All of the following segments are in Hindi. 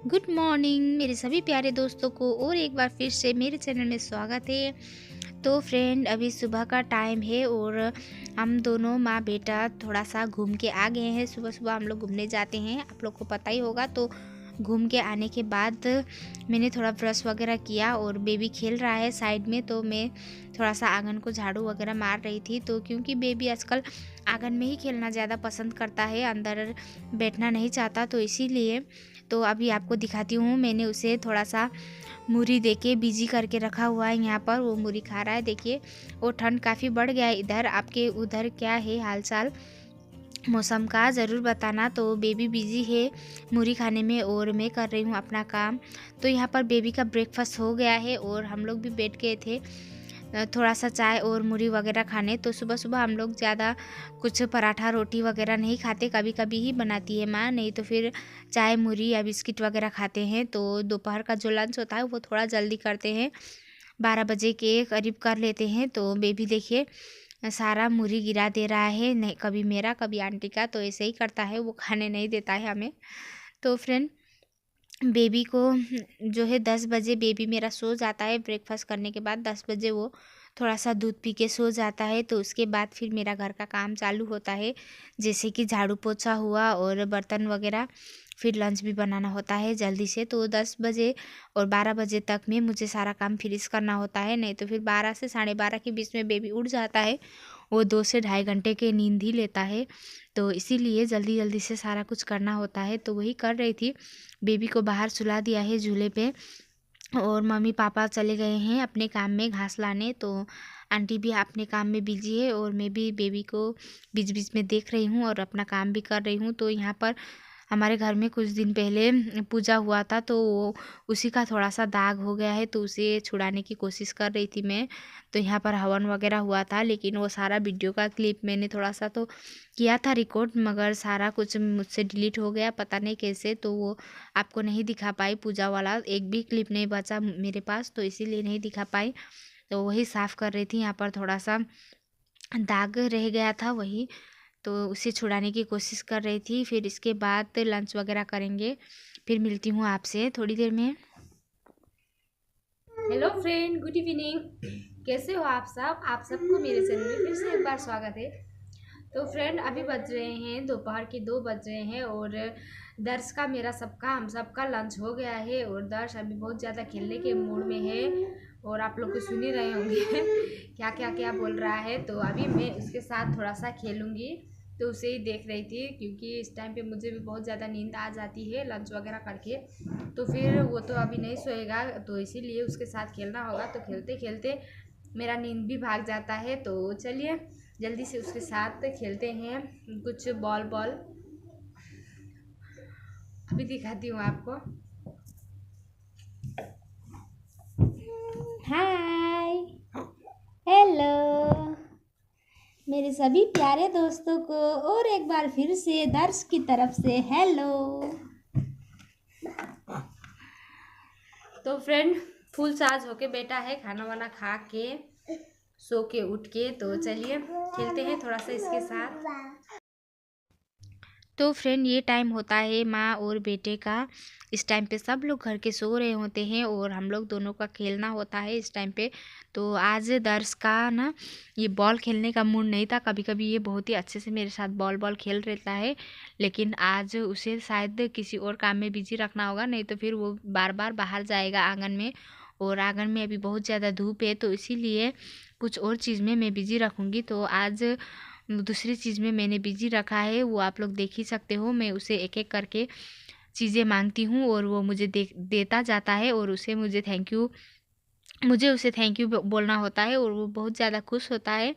गुड मॉर्निंग मेरे सभी प्यारे दोस्तों को और एक बार फिर से मेरे चैनल में स्वागत है। तो फ्रेंड, अभी सुबह का टाइम है और हम दोनों माँ बेटा थोड़ा सा घूम के आ गए हैं। सुबह सुबह हम लोग घूमने जाते हैं, आप लोग को पता ही होगा। तो घूम के आने के बाद मैंने थोड़ा ब्रश वगैरह किया और बेबी खेल रहा है साइड में, तो मैं थोड़ा सा आंगन को झाड़ू वगैरह मार रही थी। तो क्योंकि बेबी आजकल आंगन में ही खेलना ज़्यादा पसंद करता है, अंदर बैठना नहीं चाहता, तो इसीलिए तो अभी आपको दिखाती हूँ। मैंने उसे थोड़ा सा मूरी देके बिजी करके रखा हुआ है, यहाँ पर वो मूरी खा रहा है। देखिए, वो ठंड काफ़ी बढ़ गया है इधर। आपके उधर क्या है हाल चाल मौसम का, ज़रूर बताना। तो बेबी बिजी है मूरी खाने में और मैं कर रही हूँ अपना काम। तो यहाँ पर बेबी का ब्रेकफास्ट हो गया है और हम लोग भी बैठ गए थे थोड़ा सा चाय और मूरी वगैरह खाने। तो सुबह सुबह हम लोग ज़्यादा कुछ पराठा रोटी वगैरह नहीं खाते, कभी कभी ही बनाती है माँ, नहीं तो फिर चाय मूरी या बिस्किट वगैरह खाते हैं। तो दोपहर का जो लंच होता है वो थोड़ा जल्दी करते हैं, 12 बजे के करीब कर लेते हैं। तो बेबी देखिए सारा मूरी गिरा दे रहा है, नहीं कभी मेरा कभी आंटी का, तो ऐसे ही करता है, वो खाने नहीं देता है हमें। तो फ्रेंड, बेबी को जो है 10 बजे बेबी मेरा सो जाता है। ब्रेकफास्ट करने के बाद 10 बजे वो थोड़ा सा दूध पी के सो जाता है। तो उसके बाद फिर मेरा घर का काम चालू होता है, जैसे कि झाड़ू पोछा हुआ और बर्तन वगैरह। फिर लंच भी बनाना होता है जल्दी से। तो 10 बजे और 12 बजे तक में मुझे सारा काम फिनिश करना होता है, नहीं तो फिर 12 से 12:30 के बीच में बेबी उठ जाता है। वो 2 से ढाई घंटे के नींद ही लेता है, तो इसीलिए जल्दी जल्दी से सारा कुछ करना होता है। तो वही कर रही थी। बेबी को बाहर सुला दिया है झूले पे और मम्मी पापा चले गए हैं अपने काम में घास लाने। तो आंटी भी अपने काम में बिजी है और मैं भी बेबी को बीच बीच में देख रही हूँ और अपना काम भी कर रही हूँ। तो यहाँ पर हमारे घर में कुछ दिन पहले पूजा हुआ था, तो वो उसी का थोड़ा सा दाग हो गया है, तो उसे छुड़ाने की कोशिश कर रही थी मैं। तो यहाँ पर हवन वगैरह हुआ था, लेकिन वो सारा वीडियो का क्लिप मैंने थोड़ा सा तो किया था रिकॉर्ड, मगर सारा कुछ मुझसे डिलीट हो गया, पता नहीं कैसे। तो वो आपको नहीं दिखा पाई, पूजा वाला एक भी क्लिप नहीं बचा मेरे पास, तो इसीलिए नहीं दिखा पाई। तो वही साफ़ कर रही थी, यहाँ पर थोड़ा सा दाग रह गया था वही, तो उसे छुड़ाने की कोशिश कर रही थी। फिर इसके बाद लंच वगैरह करेंगे, फिर मिलती हूँ आपसे थोड़ी देर में। हेलो फ्रेंड, गुड इवनिंग, कैसे हो आप सब? आप सबको मेरे चैनल में फिर से एक बार स्वागत है। तो फ्रेंड, अभी बज रहे हैं दोपहर के 2 बज रहे हैं और दर्श का मेरा सबका हम सबका लंच हो गया है और दर्श अभी बहुत ज़्यादा खेलने के मूड में है और आप लोग को सुन ही रहे होंगे क्या क्या क्या बोल रहा है। तो अभी मैं उसके साथ थोड़ा सा खेलूँगी, तो उसे ही देख रही थी, क्योंकि इस टाइम पे मुझे भी बहुत ज़्यादा नींद आ जाती है लंच वगैरह करके। तो फिर वो तो अभी नहीं सोएगा, तो इसीलिए उसके साथ खेलना होगा। तो खेलते खेलते मेरा नींद भी भाग जाता है। तो चलिए जल्दी से उसके साथ खेलते हैं कुछ बॉल बॉल। अभी दिखाती हूँ आपको। हाय, हेलो मेरे सभी प्यारे दोस्तों को और एक बार फिर से दर्श की तरफ से हेलो। तो फ्रेंड, फुल चार्ज होके बैठा है, खाना वाना खा के सो के उठ के। तो चलिए खेलते हैं थोड़ा सा इसके साथ। तो फ्रेंड, ये टाइम होता है माँ और बेटे का। इस टाइम पे सब लोग घर के सो रहे होते हैं और हम लोग दोनों का खेलना होता है इस टाइम पे। तो आज दर्श का ना ये बॉल खेलने का मूड नहीं था। कभी कभी ये बहुत ही अच्छे से मेरे साथ बॉल बॉल खेल रहता है, लेकिन आज उसे शायद किसी और काम में बिजी रखना होगा, नहीं तो फिर वो बार बार बाहर जाएगा आंगन में, और आंगन में अभी बहुत ज़्यादा धूप है, तो इसीलिए कुछ और चीज़ में मैं बिजी रखूँगी। तो आज दूसरी चीज़ में मैंने बिजी रखा है, वो आप लोग देख ही सकते हो। मैं उसे एक एक करके चीज़ें मांगती हूँ और वो मुझे देता जाता है और मुझे उसे थैंक यू बोलना होता है और वो बहुत ज़्यादा खुश होता है।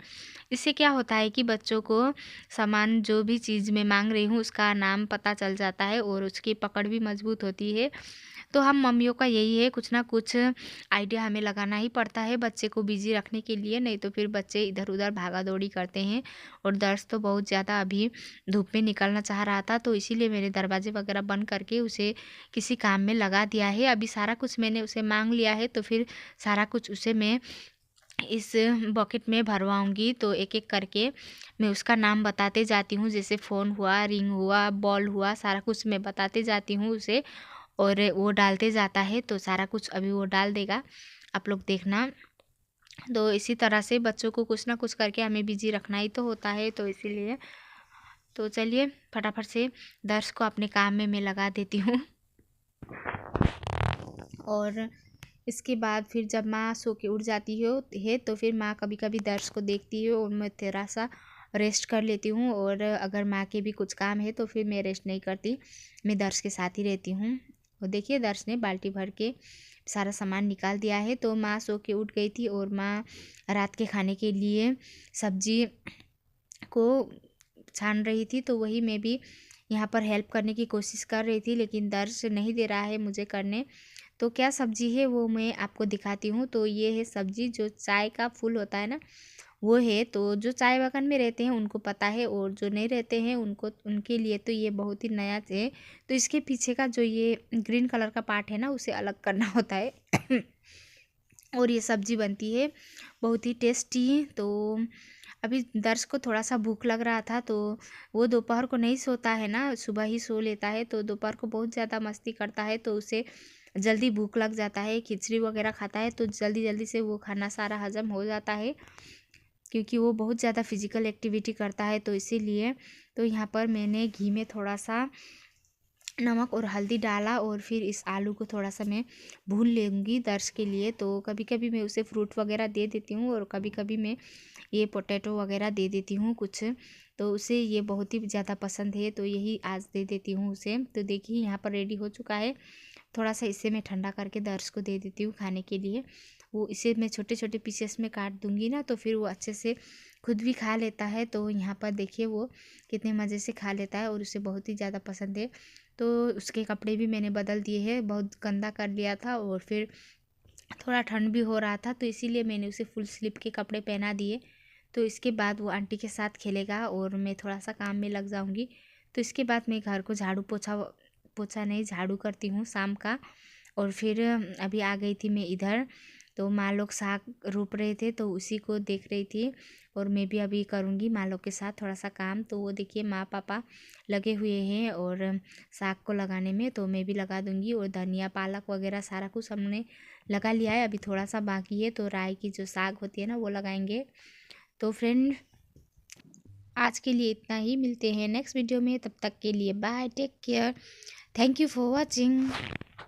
इससे क्या होता है कि बच्चों को सामान जो भी चीज़ मैं मांग रही हूँ उसका नाम पता चल जाता है और उसकी पकड़ भी मजबूत होती है। तो हम मम्मियों का यही है, कुछ ना कुछ आइडिया हमें लगाना ही पड़ता है बच्चे को बिजी रखने के लिए, नहीं तो फिर बच्चे इधर उधर भागा दौड़ी करते हैं। और दर्श तो बहुत ज़्यादा अभी धूप में निकलना चाह रहा था, तो इसीलिए मैंने दरवाजे वगैरह बंद करके उसे किसी काम में लगा दिया है। अभी सारा कुछ मैंने उसे मांग लिया है, तो फिर सारा कुछ उसे मैं इस बकेट में भरवाऊँगी। तो एक एक करके मैं उसका नाम बताते जाती हूँ, जैसे फ़ोन हुआ, रिंग हुआ, बॉल हुआ, सारा कुछ मैं बताते जाती हूँ उसे। और वो डालते जाता है, तो सारा कुछ अभी वो डाल देगा, आप लोग देखना। तो इसी तरह से बच्चों को कुछ ना कुछ करके हमें बिजी रखना ही तो होता है, तो इसीलिए तो चलिए फटाफट से दर्श को अपने काम में मैं लगा देती हूँ। और इसके बाद फिर जब माँ सो के उठ जाती है तो फिर माँ कभी कभी दर्श को देखती है और मैं थोड़ा सा रेस्ट कर लेती हूँ। और अगर माँ के भी कुछ काम है तो फिर मैं रेस्ट नहीं करती, मैं दर्श के साथ ही रहती हूँ। और देखिए दर्श ने बाल्टी भर के सारा सामान निकाल दिया है। तो माँ सो के उठ गई थी और माँ रात के खाने के लिए सब्जी को छान रही थी, तो वही मैं भी यहाँ पर हेल्प करने की कोशिश कर रही थी, लेकिन दर्श नहीं दे रहा है मुझे करने। तो क्या सब्जी है वो मैं आपको दिखाती हूँ। तो ये है सब्जी, जो चाय का फूल होता है ना वो है। तो जो चाय बागान में रहते हैं उनको पता है, और जो नहीं रहते हैं उनको, उनके लिए तो ये बहुत ही नया है। तो इसके पीछे का जो ये ग्रीन कलर का पार्ट है ना उसे अलग करना होता है। और ये सब्जी बनती है बहुत ही टेस्टी। तो अभी दर्श को थोड़ा सा भूख लग रहा था, तो वो दोपहर को नहीं सोता है ना, सुबह ही सो लेता है। तो दोपहर को बहुत ज़्यादा मस्ती करता है, तो उसे जल्दी भूख लग जाता है, खिचड़ी वगैरह खाता है तो जल्दी जल्दी से वो खाना सारा हजम हो जाता है, क्योंकि वो बहुत ज़्यादा फिजिकल एक्टिविटी करता है, तो इसीलिए। तो यहाँ पर मैंने घी में थोड़ा सा नमक और हल्दी डाला और फिर इस आलू को थोड़ा सा मैं भून लूँगी दर्श के लिए। तो कभी कभी मैं उसे फ्रूट वगैरह दे देती हूँ, और कभी कभी मैं ये पोटैटो वगैरह दे देती हूँ कुछ, तो उसे ये बहुत ही ज़्यादा पसंद है, तो यही आज दे देती हूँ उसे। तो देखिए यहाँ पर रेडी हो चुका है। थोड़ा सा इसे मैं ठंडा करके दर्श को दे देती हूँ खाने के लिए। वो इसे मैं छोटे छोटे पीसेस में काट दूँगी ना, तो फिर वो अच्छे से खुद भी खा लेता है। तो यहाँ पर देखिए वो कितने मज़े से खा लेता है और उसे बहुत ही ज़्यादा पसंद है। तो उसके कपड़े भी मैंने बदल दिए हैं, बहुत गंदा कर लिया था, और फिर थोड़ा ठंड भी हो रहा था, तो इसीलिए मैंने उसे फुल स्लीव के कपड़े पहना दिए। तो इसके बाद वो आंटी के साथ खेलेगा और मैं थोड़ा सा काम में लग जाऊंगी। तो इसके बाद मैं घर को झाड़ू पोछा पोछा नहीं झाड़ू करती हूँ शाम का। और फिर अभी आ गई थी मैं इधर, तो माँ लोग साग रोप रहे थे तो उसी को देख रही थी। और मैं भी अभी करूँगी माँ लोग के साथ थोड़ा सा काम। तो वो देखिए माँ पापा लगे हुए हैं और साग को लगाने में, तो मैं भी लगा दूँगी। और धनिया पालक वगैरह सारा कुछ हमने लगा लिया है, अभी थोड़ा सा बाकी है, तो राई की जो साग होती है ना वो लगाएंगे। तो फ्रेंड आज के लिए इतना ही, मिलते हैं नेक्स्ट वीडियो में, तब तक के लिए bye, take care, thank you for watching.